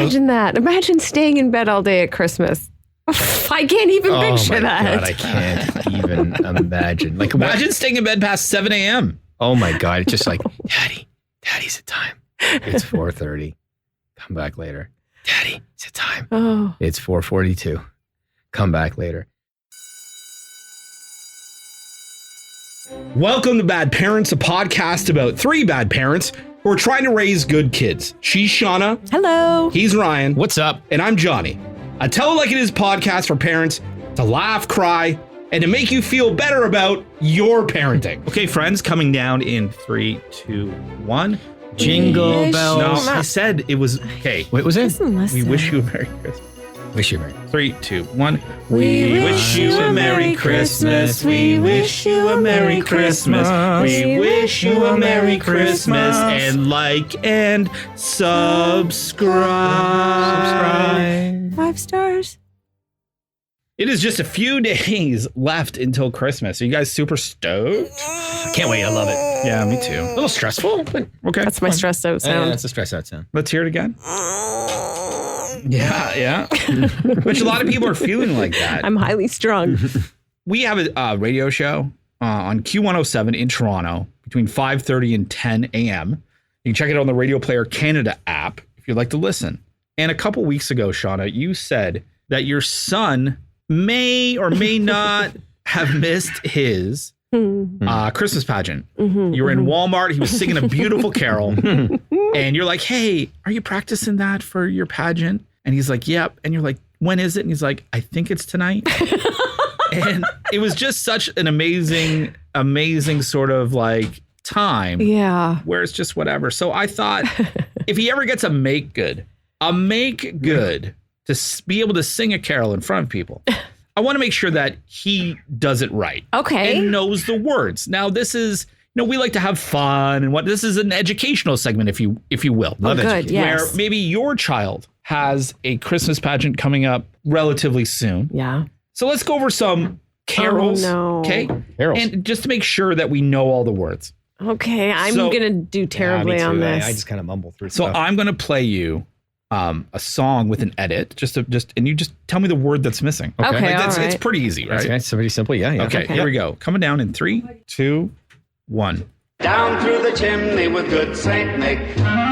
Imagine that. Imagine staying in bed all day at Christmas. I can't even picture that. God, I can't even imagine. Like, imagine staying in bed past 7 a.m. Oh my God. It's just like, Daddy's at time. It's 4:30. Come back later. Daddy, it's at time. Oh. It's 4:42. Come back later. Welcome to Bad Parents, a podcast about three bad parents who are trying to raise good kids. She's Shawna. Hello. He's Ryan. What's up? And I'm Johnny. A Tell It Like It Is podcast for parents to laugh, cry, and to make you feel better about your parenting. Okay, friends, coming down in 3, 2, 1. Jingle bells. No, I said it was okay. What was it? We wish you a Merry Christmas. Wish you a Merry 3, 2, 1. We wish you a Merry Christmas. We wish you a Merry Christmas. We wish you a Merry Christmas. And like and subscribe. 5 stars. It is just a few days left until Christmas. Are you guys super stoked? I can't wait. I love it. Yeah, me too. A little stressful, but Okay. That's my stressed out sound. that's a stress out sound. Let's hear it again. Yeah. Which a lot of people are feeling like that. I'm highly strung. We have a radio show on Q107 in Toronto between 5:30 and 10 a.m. You can check it out on the Radio Player Canada app if you'd like to listen. And a couple weeks ago, Shawna, you said that your son may or may not have missed his Christmas pageant. You were in Walmart. He was singing a beautiful carol. And you're like, hey, are you practicing that for your pageant? And he's like, yep. And you're like, when is it? And he's like, I think it's tonight. And it was just such an amazing sort of like time. Yeah. Where it's just whatever. So I thought if he ever gets a make good to be able to sing a carol in front of people, I want to make sure that he does it right. Okay. And knows the words. Now, this is, we like to have fun and this is an educational segment, if you will. Oh, good. Yes. Where maybe your child has a Christmas pageant coming up relatively soon. Yeah. So let's go over some carols. Oh, no. Okay. Carols. And just to make sure that we know all the words. Okay. I'm going to do terribly on this. I just kind of mumble through So stuff. I'm going to play you a song with an edit, and you just tell me the word that's missing. Okay, Like all right. It's pretty easy, right? Okay, it's pretty simple. Yeah. Okay, here we go. Coming down in 3, 2, 1. Down through the chimney with good Saint Nick.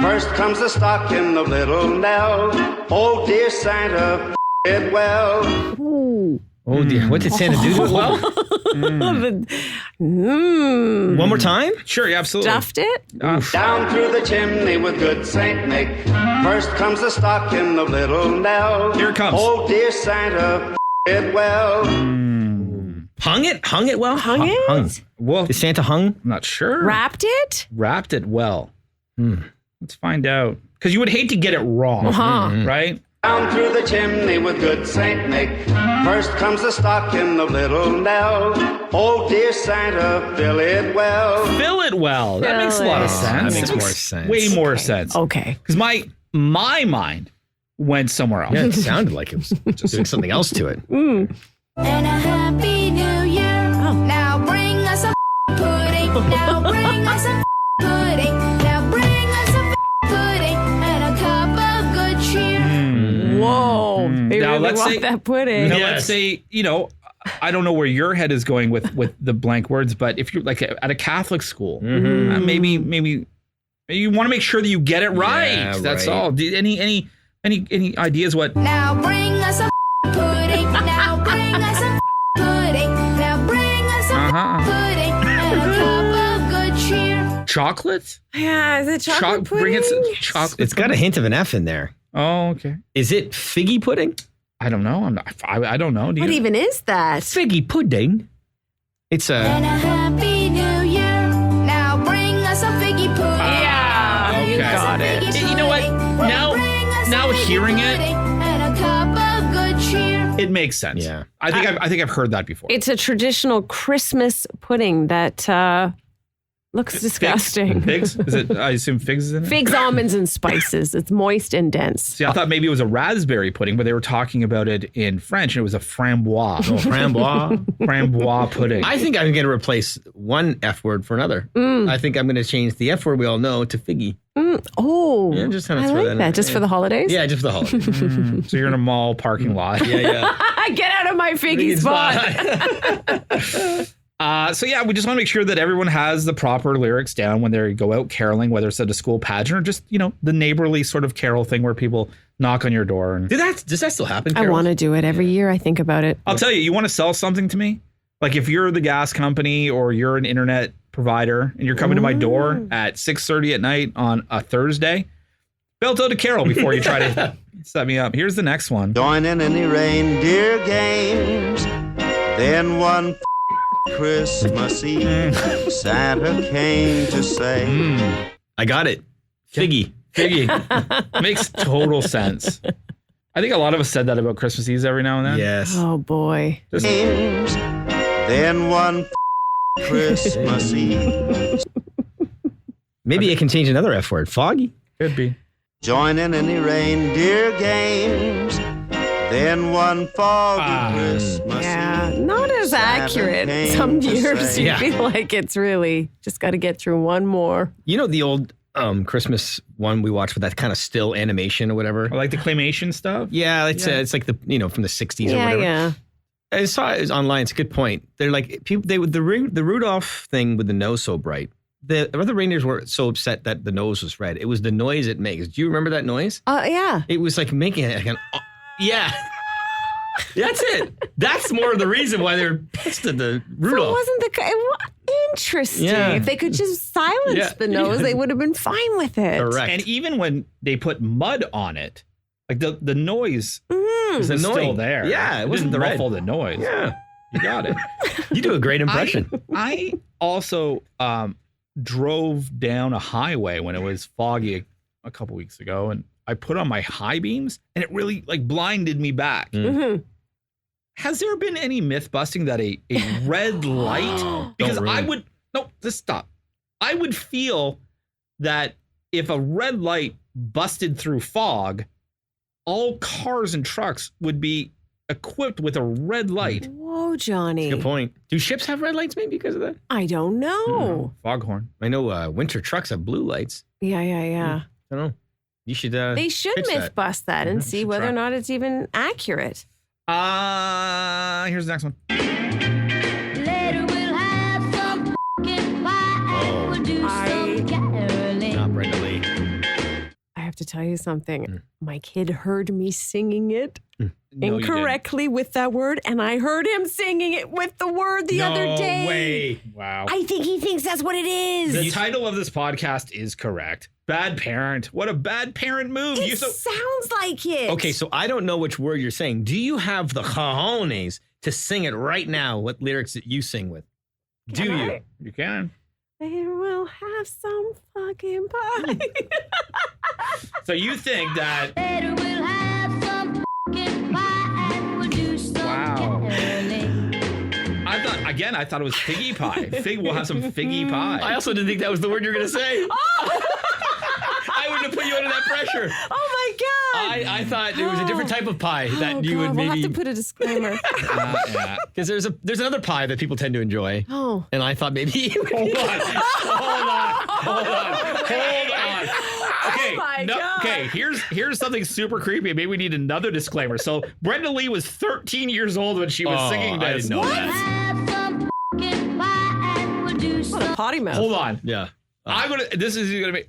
First comes the stocking of little Nell. Oh, dear Santa, it well. Ooh. Oh dear. What did Santa do to it well? One more time? Sure, yeah, absolutely. Stuffed it? Down through the chimney with good Saint Nick. First comes the stocking of little Nell. Here it comes. Oh, dear Santa, it well. Hung it? Hung it well? Hung it? Hung. Well, Is Santa hung? I'm not sure. Wrapped it? Wrapped it well. Let's find out. Because you would hate to get it wrong, right? Down through the chimney with good Saint Nick. First comes the stocking of little Nell. Oh, dear Santa, fill it well. Fill it well. That makes a lot of sense. That makes more sense. Way more sense. Okay. Because my mind went somewhere else. Yeah, it sounded like it was just doing something else to it. And a happy new year. Now bring us a pudding. Now bring us a pudding. Now bring us a pudding and a cup of good cheer. Whoa. They Now, really let's want say- that pudding. Now, Yes. let's say, I don't know where your head is going with the blank words, but if you're like at a Catholic school, maybe you want to make sure that you get it right. Yeah, That's right. all. Any ideas what? Now bring us a pudding. Now bring us a pudding. Now bring us a pudding and a cup of good cheer. Chocolate? Yeah, is it chocolate pudding? Bring it some chocolate. It's got a hint of an F in there. Oh, okay. Is it figgy pudding? I don't know. I don't know. Do What you? even is that? Figgy pudding. It's And a happy new year. Now bring us a figgy pudding. Yeah, you okay. got it. You know what? Now hearing it, and a cup of good cheer. it makes sense. Yeah. I think I've heard that before. It's a traditional Christmas pudding that Looks disgusting. Figs? Is it? I assume figs is in it. Figs, almonds, and spices. It's moist and dense. See, I thought maybe it was a raspberry pudding, but they were talking about it in French, and it was a framboise. Oh, framboise. Framboise pudding. I think I'm going to replace one F word for another. I think I'm going to change the F word we all know to figgy. Oh, Yeah, just kind of I throw like that in that. there. Just for the holidays? Yeah, just for the holidays. So you're in a mall parking lot. Yeah. Get out of my figgy spot. So yeah, we just want to make sure that everyone has the proper lyrics down when they go out caroling, whether it's at a school pageant or just, the neighborly sort of carol thing where people knock on your door. And Does that still happen? I Carol? want to do it every year. I think about it. I'll tell you want to sell something to me? Like if you're the gas company or you're an internet provider and you're coming to my door at 6:30 at night on a Thursday, belt out a carol before you try to set me up. Here's the next one. Join in any reindeer games. Then one Christmas Eve, Santa came to say, I got it. Figgy. Figgy. Makes total sense. I think a lot of us said that about Christmas Eves every now and then. Yes. Oh, boy. Just- games. Then one Christmas Eve. Maybe I can change another F word. Foggy. Could be. Join in any reindeer games. Then one foggy Christmas Yeah, Eve. not as Santa accurate. came Some to years say- you Yeah. feel like it's really just got to get through one more. You know the old Christmas one we watched with that kind of still animation or whatever? Or like the claymation stuff. Yeah, it's like the from the 60s or Yeah, whatever. yeah. I saw it online. It's a good point. They're like people. They would the Rudolph thing with the nose so bright. The other reindeers were so upset that the nose was red. It was the noise it makes. Do you remember that noise? Yeah. It was like making it like an yeah. That's it. That's more of the reason why they're pissed at the So it Rudolph. wasn't interesting. Yeah. If they could just silence Yeah. the nose, they would have been fine with it. Correct. And even when they put mud on it, like the noise It's was still annoying. there. Yeah, it wasn't didn't the red. muffle the noise. Yeah, You got it. you do a great impression. I also drove down a highway when it was foggy a couple weeks ago, and I put on my high beams, and it really blinded me back. Mhm. Has there been any myth busting that a red light? Because just stop. I would feel that if a red light busted through fog, all cars and trucks would be equipped with a red light. Whoa, Johnny. Good point. Do ships have red lights maybe because of that? I don't know. Foghorn. I know winter trucks have blue lights. Yeah. I don't know. You should. They should pitch myth that. bust that and see should whether try. or not it's even accurate. Here's the next one. Later we'll have some pumpkin pie and we'll do some caroling. Not Brenda Lee. I have to tell you something. My kid heard me singing it No, you incorrectly with that word, and I heard him singing it with the word the didn't. other day. No way. Wow. I think he thinks that's what it is. The title of this podcast is correct. Bad parent. What a bad parent move. It sounds like it. Okay, so I don't know which word you're saying. Do you have the cojones to sing it right now? What lyrics that you sing with? Do Can you? I? You can. They will have some fucking pie. So you think that Later we'll have some pumpkin pie and we'll do some caroling. I thought it was figgy pie. We'll have some figgy pie. I also didn't think that was the word you were going to say. I wouldn't have put you under that pressure. Oh my God. I thought it was a different type of pie that you would We'll have maybe to put a disclaimer. Yeah. because there's another pie that people tend to enjoy, Oh. and I thought maybe you would Hold on. Okay, my God. okay. Here's something super creepy. Maybe we need another disclaimer. So Brenda Lee was 13 years old when she was singing this. I didn't know that. Have some pumpkin pie and we'll do some. Potty mouth. Hold on. Yeah. This is gonna be.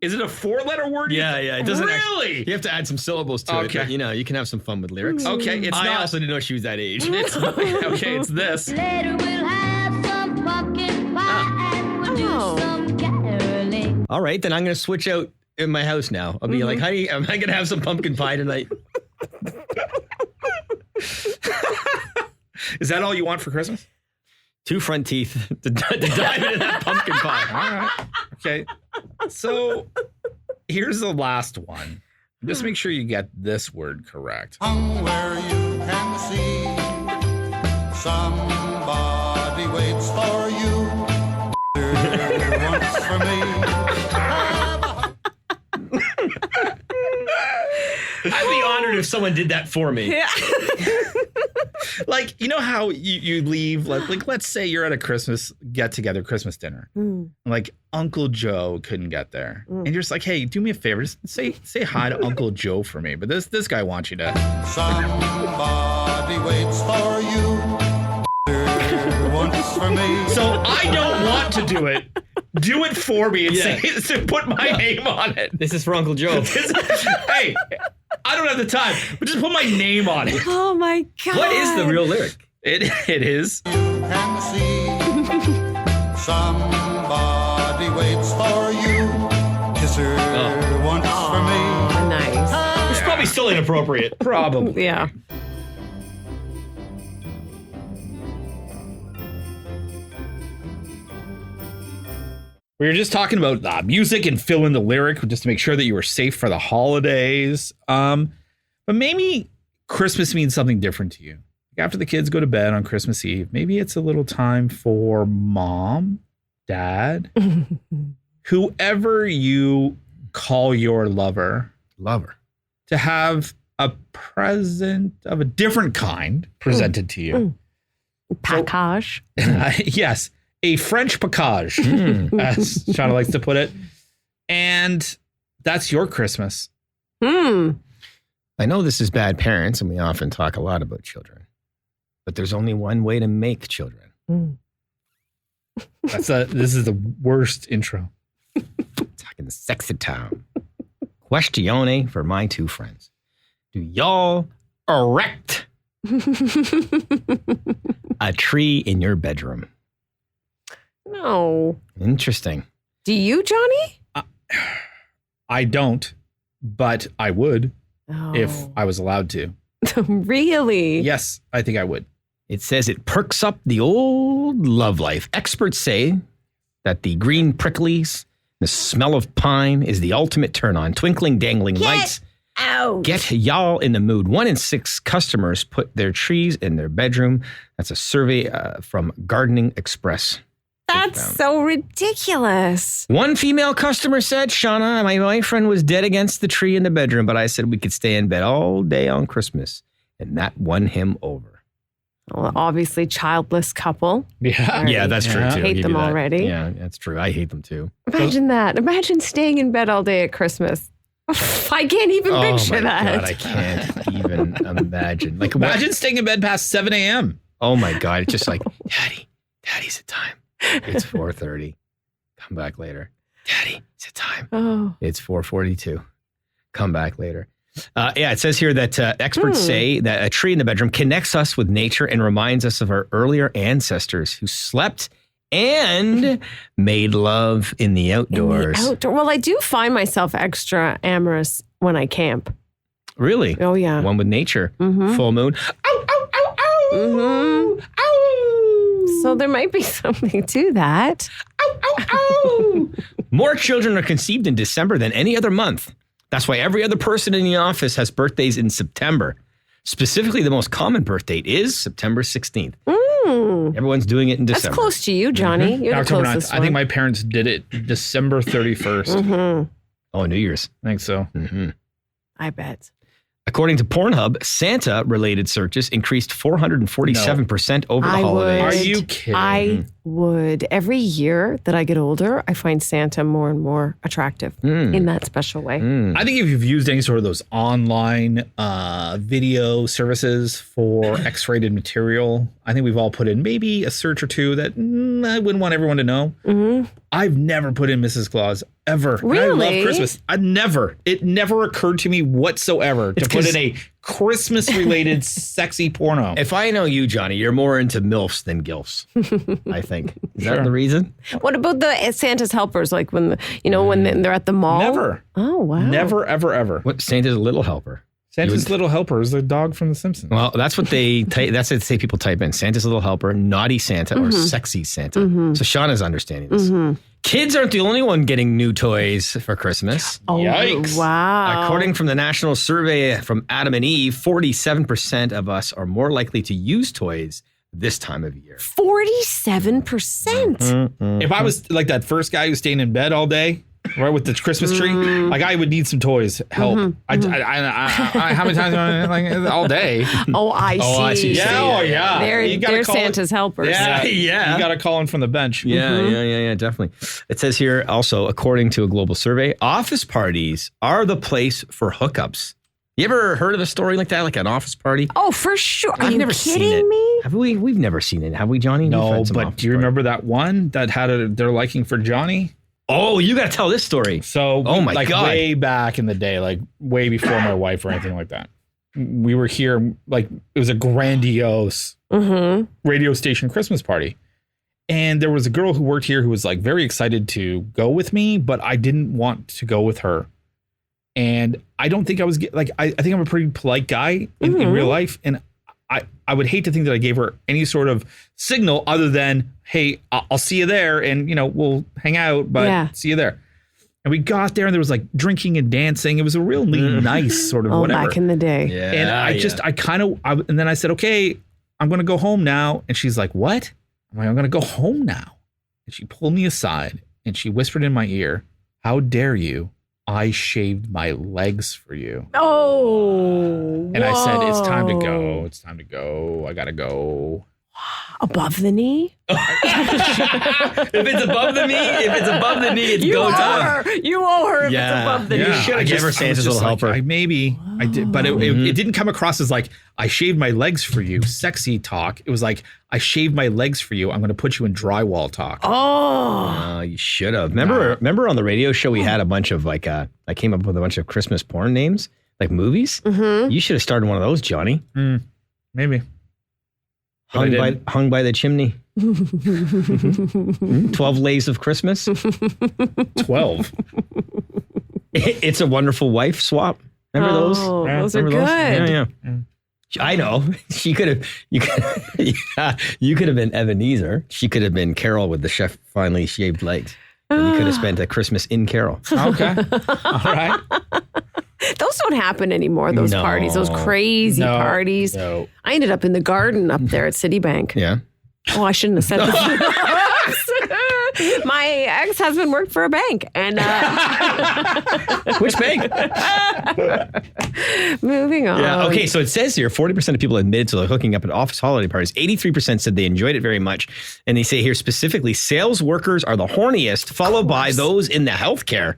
Is it a 4-letter word? Yeah. It doesn't really. You have to add some syllables to it. Okay. But, you can have some fun with lyrics. Okay, it's I not. also didn't know she was that age. Okay, it's this. Later we'll have some pumpkin pie and we'll Oh. do some caroling. All right, then I'm going to switch out in my house now. I'll be like, honey, am I going to have some pumpkin pie tonight? Is that all you want for Christmas? 2 front teeth to dive into that pumpkin pie. All right. Okay. So here's the last one. Just make sure you get this word correct. Where you can see somebody waits for you. once for me. I'd be honored if someone did that for me. Yeah. Like, you know how you leave, like let's say you're at a Christmas get-together, Christmas dinner. Like Uncle Joe couldn't get there. And you're just like, hey, do me a favor. Just say hi to Uncle Joe for me. But this guy wants you to. Somebody waits for you. Once for me. So I don't want to do it. Do it for me and say, put my name on it. This is for Uncle Joe. Hey, I don't have the time, but just put my name on it. Oh my God. What is the real lyric? It is. You can see. Somebody waits for you. Kiss her once for me. Nice. It's probably still inappropriate. Probably. Yeah. We were just talking about music and fill in the lyric just to make sure that you were safe for the holidays. But maybe Christmas means something different to you. After the kids go to bed on Christmas Eve, maybe it's a little time for mom, dad, whoever you call your lover, to have a present of a different kind presented to you. Package. Yes. A French package, as Shawna likes to put it. And that's your Christmas. I know this is bad parents, and we often talk a lot about children. But there's only one way to make children. This is the worst intro. Talking sexy town. Questione for my two friends. Do y'all erect a tree in your bedroom? No. Interesting. Do you, Johnny? I don't, but I would if I was allowed to. Really? Yes, I think I would. It says it perks up the old love life. Experts say that the green pricklies, the smell of pine is the ultimate turn on. Twinkling, dangling lights. Out. Get y'all in the mood. 1 in 6 customers put their trees in their bedroom. That's a survey from Gardening Express. That's so ridiculous. One female customer said, Shawna, my boyfriend was dead against the tree in the bedroom, but I said we could stay in bed all day on Christmas. And that won him over. Well, obviously, childless couple. Yeah. Yeah, that's true, I too. hate Give them you that. already. Yeah, that's true. I hate them, too. Imagine that. Imagine staying in bed all day at Christmas. I can't even picture that. God, I can't even imagine. Like, Imagine staying in bed past 7 a.m. Oh, my God. It's just like, Daddy's at time. It's 4:30. Come back later. Daddy, it's a time. Oh. It's 4:42. Come back later. It says here that experts say that a tree in the bedroom connects us with nature and reminds us of our earlier ancestors who slept and made love in the outdoors. Well, I do find myself extra amorous when I camp. Really? Oh, yeah. One with nature. Full moon. Ow, ow, ow, ow. Ow. So there might be something to that. Ow, ow, ow. More children are conceived in December than any other month. That's why every other person in the office has birthdays in September. Specifically, the most common birth date is September 16th. Everyone's doing it in December. That's close to you, Johnny. You're the October 9th. closest I think one. my parents did it December 31st. Oh, New Year's. I think so. I bet. According to Pornhub, Santa-related searches increased 447% over the holidays. Are you kidding? I would. Every year that I get older, I find Santa more and more attractive in that special way. I think if you've used any sort of those online video services for X-rated material, I think we've all put in maybe a search or two that I wouldn't want everyone to know. I've never put in Mrs. Claus ever. And I Really? love Christmas. It never occurred to me whatsoever to put in a Christmas-related sexy porno. If I know you, Johnny, you're more into MILFs than GILFs, I think. Is that the reason? What about the Santa's helpers? Like when when they're at the mall? Never. Oh, wow. Never, ever, ever. What, Santa's little helper? Santa's Little Helper is the dog from The Simpsons. Well, that's what that's what they say people type in. Santa's little helper, naughty Santa, or sexy Santa. So Shawna's understanding this. Kids aren't the only one getting new toys for Christmas. Oh, Yikes. wow. According from the national survey from Adam and Eve, 47% of us are more likely to use toys this time of year. 47%. If I was like that first guy who's staying in bed all day, right, with the Christmas tree, like I would need some toys. Help. I how many times like all day? Oh, I see. Yeah. They're Santa's helpers. Yeah. You got to call in from the bench. Yeah, definitely. It says here also, according to a global survey, office parties are the place for hookups. You ever heard of a story like that, like an office party? Oh, for sure. Are I've you never seen kidding it. me? Have we? We've never seen it, have we, Johnny? We've No, had some but office do you parties. remember that one that had their liking for Johnny? Oh, you got to tell this story. So, Oh my like God. way back in the day, like way before my wife or anything like that. We were here, like it was a grandiose radio station Christmas party. And there was a girl who worked here who was like very excited to go with me, but I didn't want to go with her. And I don't think I was like, I think I'm a pretty polite guy in real life. And I would hate to think that I gave her any sort of signal other than, hey, I'll see you there. And, we'll hang out, but see you there. And we got there and there was like drinking and dancing. It was a really nice sort of whatever. Back in the day. Yeah. And and then I said, okay, I'm going to go home now. And she's like, what? I'm like, I'm going to go home now. And she pulled me aside and she whispered in my ear, how dare you? I shaved my legs for you. Oh. And I said, it's time to go. It's time to go. I got to go. Above the knee? If it's above the knee, it's go time. You owe her if Yeah. it's above the knee. You should have given her Santa's little helper. I did, but it didn't come across as like, I shaved my legs for you, sexy talk. It was like, I shaved my legs for you. I'm going to put you in drywall talk. Oh. You should have. Remember on the radio show we had a bunch of like I came up with a bunch of Christmas porn names, like movies. You should have started one of those, Johnny. Maybe. Hung by the chimney. 12 Lays of Christmas. 12. It's a Wonderful Wife swap. Remember those? Those are Remember good. Yeah. I know. You could have been Ebenezer. She could have been Carol with the chef finally shaved legs. And you could have spent a Christmas in Carol. Okay. All right. Those don't happen anymore, those No. parties, those crazy parties. No. I ended up in the garden up there at Citibank. Yeah. Oh, I shouldn't have said this. My ex-husband worked for a bank. And Which bank? moving on. Yeah. Okay. So it says here 40% of people admitted to hooking up at office holiday parties. 83% said they enjoyed it very much. And they say here specifically, sales workers are the horniest, followed by those in the healthcare.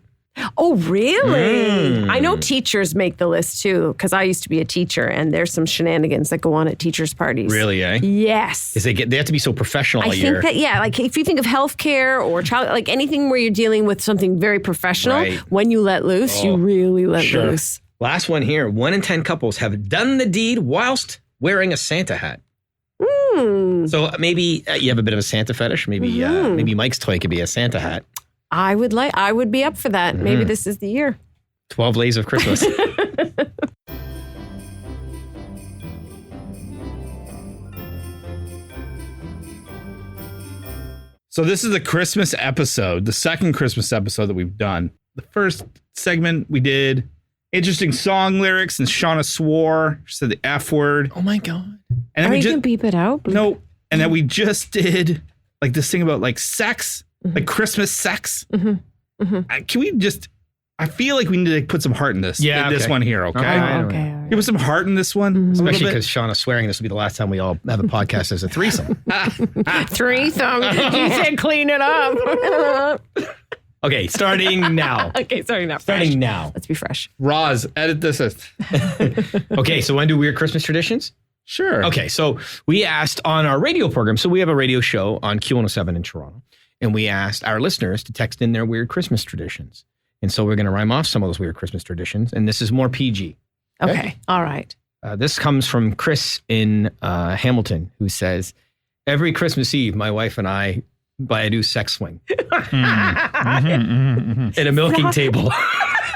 Oh, really? I know teachers make the list too, because I used to be a teacher, and there's some shenanigans that go on at teachers' parties. Really, eh? Yes. Because they have to be so professional all I year. think that, like if you think of healthcare or child, like anything where you're dealing with something very professional, Right. when you let loose, you really let loose. Last one here. 1 in 10 couples have done the deed whilst wearing a Santa hat. So maybe you have a bit of a Santa fetish. Maybe Mike's toy could be a Santa hat. I would be up for that. Maybe this is the year. 12 Lays of Christmas. So this is the Christmas episode, the second Christmas episode that we've done. The first segment we did interesting song lyrics, and Shawna swore. She said the F word. Oh my God. And then Or we you just can beep it out. no. And then we just did like this thing about like sex, like Christmas sex. Can we just? I feel like we need to put some heart in this. Yeah, in this okay. one here. Okay. Alright. Okay. All right. Give us some heart in this one, a little Especially bit. because Shawna's swearing this will be the last time we all have a podcast as a threesome. Threesome. You said clean it up. Okay, starting now. Okay, sorry, not fresh. Starting now. Let's be fresh. Roz, edit this. Okay, so want to do weird Christmas traditions? Sure. Okay, so we asked on our radio program. So we have a radio show on Q107 in Toronto, and we asked our listeners to text in their weird Christmas traditions. And so we're going to rhyme off some of those weird Christmas traditions, and this is more PG. Okay. All right. This comes from Chris in Hamilton, who says, every Christmas Eve, my wife and I buy a new sex swing at a milking table.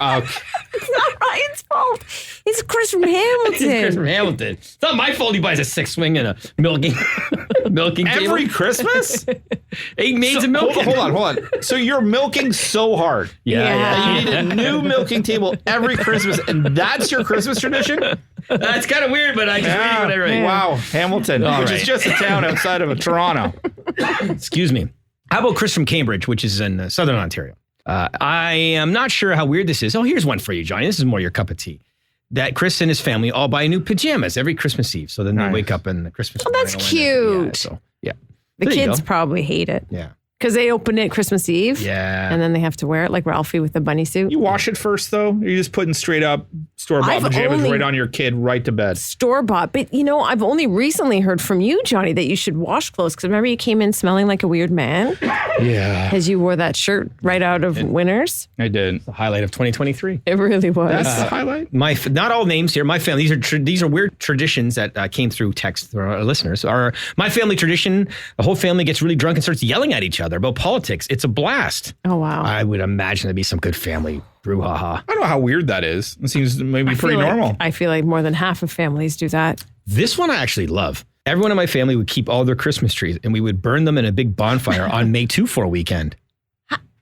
Okay. It's not Ryan's fault. It's Chris from Hamilton. Chris from Hamilton. It's not my fault he buys a sex swing and a milking. Milking Every table. Christmas? 8 maids of milk. Hold on. So you're milking so hard. Yeah. You need a new milking table every Christmas, and that's your Christmas tradition? That's kind of weird, but I just read what I read. Wow, Hamilton, which is just a town outside of Toronto. Excuse me. How about Chris from Cambridge, which is in southern Ontario? I am not sure how weird this is. Oh, here's one for you, Johnny. This is more your cup of tea. That Chris and his family all buy new pajamas every Christmas Eve. So then they wake up in the Christmas Oh, that's cute. Yeah. The There you kids go. probably hate it. Yeah. Because they open it Christmas Eve. Yeah. And then they have to wear it like Ralphie with the bunny suit. You wash it first, though? You're just putting straight up store-bought I've pajamas only- right on your kid right to bed. Store-bought. But, I've only recently heard from you, Johnny, that you should wash clothes. Because remember you came in smelling like a weird man? Yeah. Because you wore that shirt right out of Winners. I did. The highlight of 2023. It really was. That's the highlight? Not all names here. My family. These are weird traditions that came through text for our listeners. My family tradition. The whole family gets really drunk and starts yelling at each other about politics. It's a blast. Oh, wow. I would imagine there'd be some good family brouhaha. I don't know how weird that is. It seems maybe pretty normal. I feel like more than half of families do that. This one I actually love. Everyone in my family would keep all their Christmas trees and we would burn them in a big bonfire on May 2 for a weekend.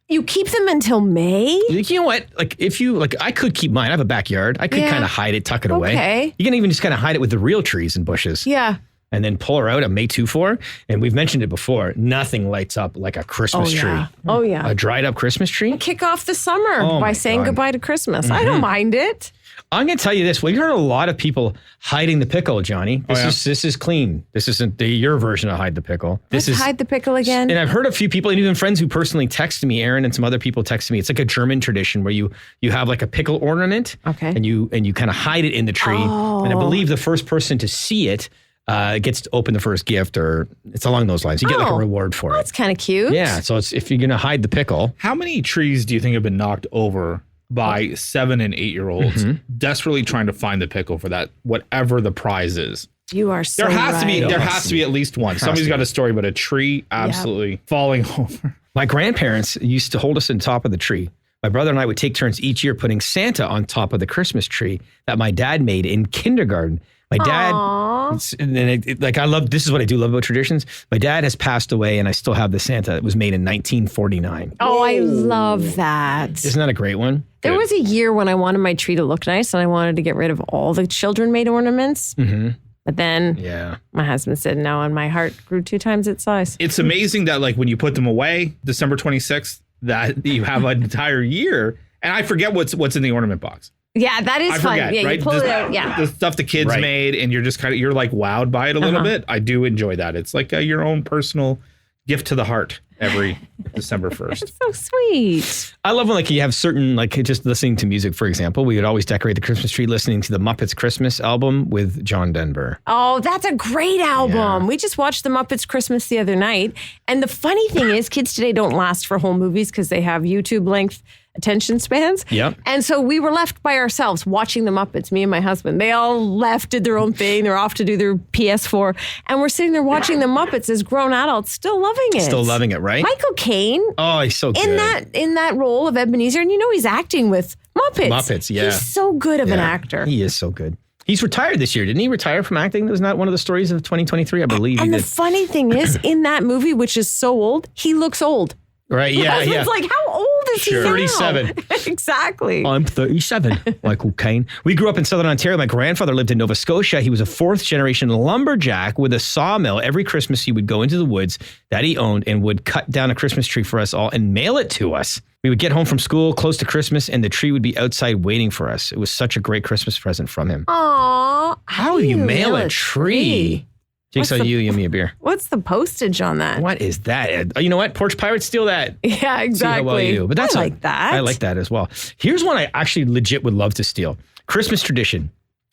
You keep them until May? You know what? I could keep mine. I have a backyard. I could Yeah. kind of hide it, tuck it away. Okay. You can even just kind of hide it with the real trees and bushes. Yeah. And then pull her out on May 2 for. And we've mentioned it before. Nothing lights up like a Christmas tree. Oh, yeah. A dried up Christmas tree. Kick off the summer Oh, by my saying God. goodbye to Christmas. I don't mind it. I'm going to tell you this. We heard a lot of people hiding the pickle, Johnny. This is clean. This isn't your version of hide the pickle. This Let's is hide the pickle again. And I've heard a few people, and even friends who personally texted me, Aaron and some other people texted me. It's like a German tradition where you have like a pickle ornament. Okay. And you kind of hide it in the tree. Oh. And I believe the first person to see it gets to open the first gift, or it's along those lines. You get like a Oh. reward for That's it. kind of cute. Yeah. So if you're going to hide the pickle. How many trees do you think have been knocked over by 7 and 8 year olds desperately trying to find the pickle for that, whatever the prize is? You are so There has to be. right. There has to be at least one. Somebody's got a story about a tree absolutely falling over. My grandparents used to hold us on top of the tree. My brother and I would take turns each year putting Santa on top of the Christmas tree that my dad made in kindergarten. My dad, I love, this is what I do love about traditions. My dad has passed away and I still have the Santa that was made in 1949. Oh, I love that. Isn't that a great one? There was a year when I wanted my tree to look nice and I wanted to get rid of all the children-made ornaments. Mm-hmm. But then Yeah. my husband said no, and my heart grew 2 times its size. It's amazing that like when you put them away, December 26th, that you have an entire year. And I forget what's in the ornament box. Yeah, that is I fun. forget, Yeah, right? you pull it out. Yeah. The stuff the kids Right. made, and you're just you're like wowed by it a little bit. I do enjoy that. It's like your own personal gift to the heart every December 1st. So sweet. I love when you have certain, just listening to music, for example. We would always decorate the Christmas tree listening to the Muppets Christmas album with John Denver. Oh, that's a great album. Yeah. We just watched the Muppets Christmas the other night. And the funny thing is, kids today don't last for whole movies because they have YouTube length attention spans. Yep. And so we were left by ourselves watching the Muppets, me and my husband. They all left, did their own thing. They're off to do their PS4. And we're sitting there watching the Muppets as grown adults, still loving it. Still loving it, right? Michael Caine Oh, he's so good. in that role of Ebenezer. And he's acting with Muppets. Muppets, yeah. He's so good of an Yeah. actor. He is so good. He's retired this year. Didn't he retire from acting? That was not one of the stories of 2023, I believe. And he the did. funny thing is, in that movie, which is so old, he looks old. Right, yeah, yeah. It's like, how old is he now? 37. Exactly. I'm 37, Michael Caine. We grew up in Southern Ontario. My grandfather lived in Nova Scotia. He was a 4th generation lumberjack with a sawmill. Every Christmas, he would go into the woods that he owned and would cut down a Christmas tree for us all and mail it to us. We would get home from school close to Christmas, and the tree would be outside waiting for us. It was such a great Christmas present from him. Aw. How do you mail a tree? Jigsaw, you me a beer. What's the postage on that? What is that? You know what? Porch Pirates, steal that. Yeah, exactly. See how well you do. But that's I like that. I like that as well. Here's one I actually legit would love to steal. Christmas tradition.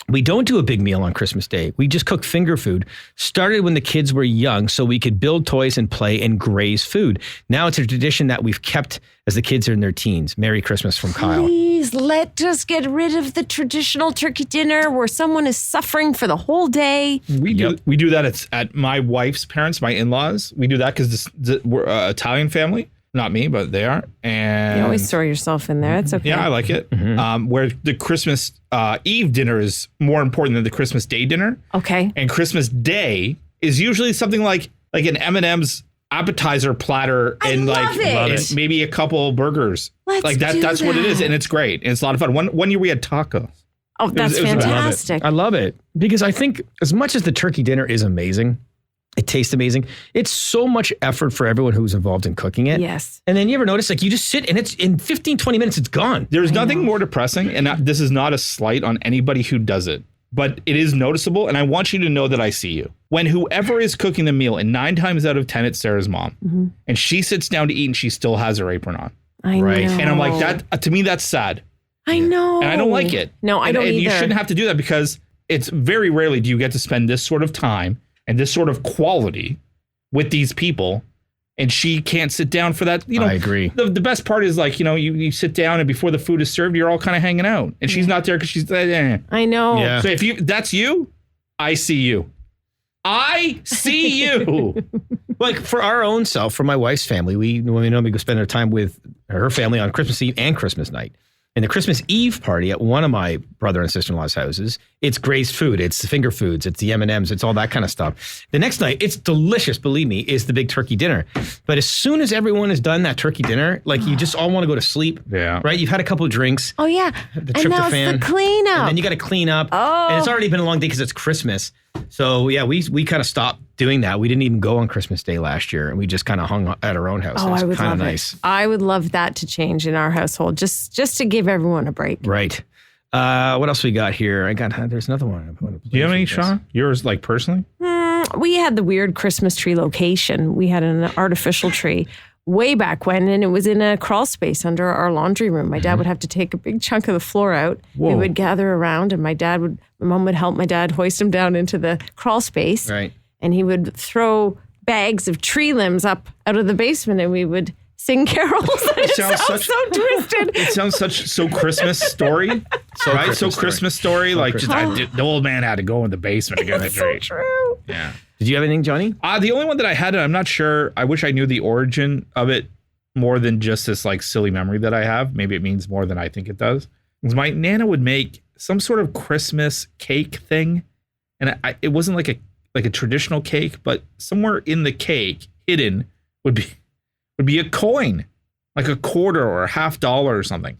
We don't do a big meal on Christmas Day. We just cook finger food. Started when the kids were young so we could build toys and play and graze food. Now it's a tradition that we've kept as the kids are in their teens. Merry Christmas from Kyle. Please let us get rid of the traditional turkey dinner where someone is suffering for the whole day. We do that at my wife's parents, my in-laws. We do that because we're an Italian family. Not me, but they are. And You always throw yourself in there. It's okay. yeah, I like it. Where the Christmas Eve dinner is more important than the Christmas Day dinner. Okay. And Christmas Day is usually something like an M&M's appetizer platter and love it. and maybe a couple burgers. Let's do that's what it is, that. and it's great. And it's a lot of fun. One year we had tacos. Oh, that's it was fantastic. I love it because I think as much as the turkey dinner is amazing, it tastes amazing. It's so much effort for everyone who's involved in cooking it. Yes. And then you ever notice, like, you just sit and it's in 15, 20 minutes, it's gone. There's nothing more depressing, and this is not a slight on anybody who does it, but it is noticeable, and I want you to know that I see you. When whoever is cooking the meal, and 9 times out of 10, it's Sarah's mom, and she sits down to eat and she still has her apron on. I know. Right. And I'm like, that to me, that's sad. I know. And I don't like it. No, I don't and either. you shouldn't have to do that because it's very rarely do you get to spend this sort of time and this sort of quality with these people. And she can't sit down for that. You know, I agree. The best part is like, you know, you sit down and before the food is served, you're all kind of hanging out. And she's not there because she's I know. Yeah. So if that's you, I see you. I see you. Like for our own self, for my wife's family, we normally go spend our time with her family on Christmas Eve and Christmas night. And the Christmas Eve party at one of my brother and sister-in-law's houses, it's Gray's food, it's the finger foods, it's the M&Ms, it's all that kind of stuff. The next night, it's delicious, believe me, is the big turkey dinner. But as soon as everyone has done that turkey dinner, like you just all want to go to sleep. Yeah. Right? You've had a couple of drinks. Oh, yeah. The And now it's tryptophan. the cleanup. And then you got to clean up. Oh. And it's already been a long day because it's Christmas. So yeah, we kind of stopped doing that. We didn't even go on Christmas Day last year, and we just kind of hung at our own house. Oh, It was I would kind love of nice. it. I would love that to change in our household, just to give everyone a break. Right. What else we got here? There's another one. Do you have any, Sean? Yours, like personally? We had the weird Christmas tree location. We had an artificial tree way back when, and it was in a crawl space under our laundry room. My dad would have to take a big chunk of the floor out. Whoa. We would gather around, and my mom would help my dad hoist him down into the crawl space. Right. And he would throw bags of tree limbs up out of the basement, and we would sing carols. It sounds sounds so twisted. It sounds so Christmas story, right? Christmas So story. Christmas story. Like Christmas. the old man had to go in the basement to get the so tree. true. Yeah. Did you have anything, Johnny? The only one that I had, and I'm not sure. I wish I knew the origin of it more than just this like silly memory that I have. Maybe it means more than I think it does. Was my Nana would make some sort of Christmas cake thing, and it wasn't like a traditional cake, but somewhere in the cake hidden would be a coin, like a quarter or a $50 or something.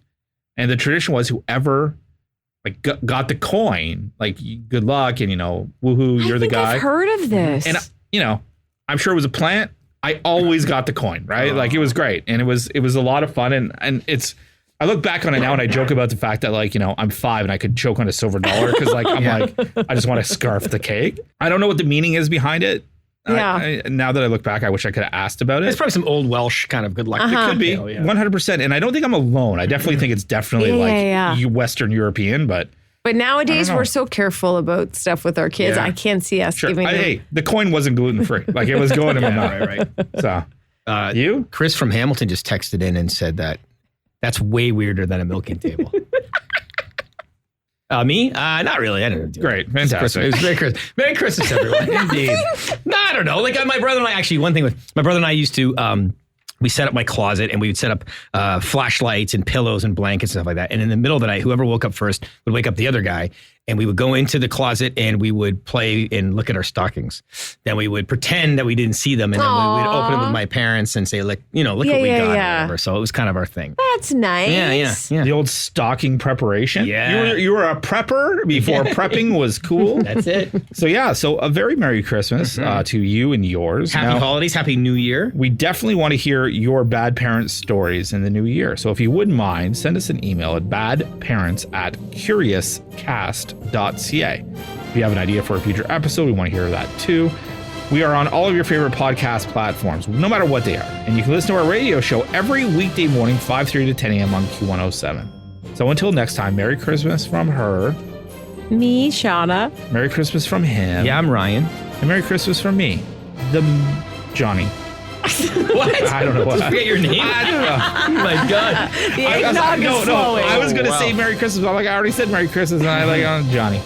And the tradition was whoever like got the coin, like good luck, and woohoo, you're the guy. I've heard of this. And I'm sure it was a plant. I always got the coin, right? Like it was great, and it was a lot of fun, and it's. I look back on it now and I joke about the fact that I'm 5 and I could choke on a silver dollar because I just want to scarf the cake. I don't know what the meaning is behind it. Yeah. Now that I look back, I wish I could have asked about it. It's probably some old Welsh kind of good luck. It could be tale, yeah. 100%, and I don't think I'm alone. I definitely think it's definitely Western European, but nowadays we're so careful about stuff with our kids. Yeah. I can't see us sure. giving them. Hey, the coin wasn't gluten free. Like it was going in my mouth. Right. So you? Chris from Hamilton just texted in and said that's way weirder than a milking table. Me? Not really. I don't know. Great. Fantastic. It was Merry Christmas. Merry Christmas, everyone. Indeed. No, I don't know. Like my brother and I, actually, one thing with my brother and I used to, we set up my closet and we would set up flashlights and pillows and blankets and stuff like that. And in the middle of the night, whoever woke up first would wake up the other guy. And we would go into the closet and we would play and look at our stockings. Then we would pretend that we didn't see them. And then we would open it with my parents and say, look what we got. Or whatever. So it was kind of our thing. That's nice. Yeah. The old stocking preparation. Yeah. You were a prepper before prepping was cool. That's it. So a very Merry Christmas to you and yours. Happy holidays. Happy New Year. We definitely want to hear your bad parent stories in the new year. So if you wouldn't mind, send us an email at badparents@curiouscast.ca. If you have an idea for a future episode, we want to hear that too. We are on all of your favorite podcast platforms, no matter what they are. And you can listen to our radio show every weekday morning, 5:30 to 10 a.m. on Q107. So until next time, Merry Christmas from her. Me, Shawna. Merry Christmas from him. Yeah, I'm Ryan. And Merry Christmas from me, the Johnny. What? I don't know what. Just forget your name. I don't know. Oh my God. The eggnog is flowing. I was going to say Merry Christmas. But I already said Merry Christmas, and Johnny.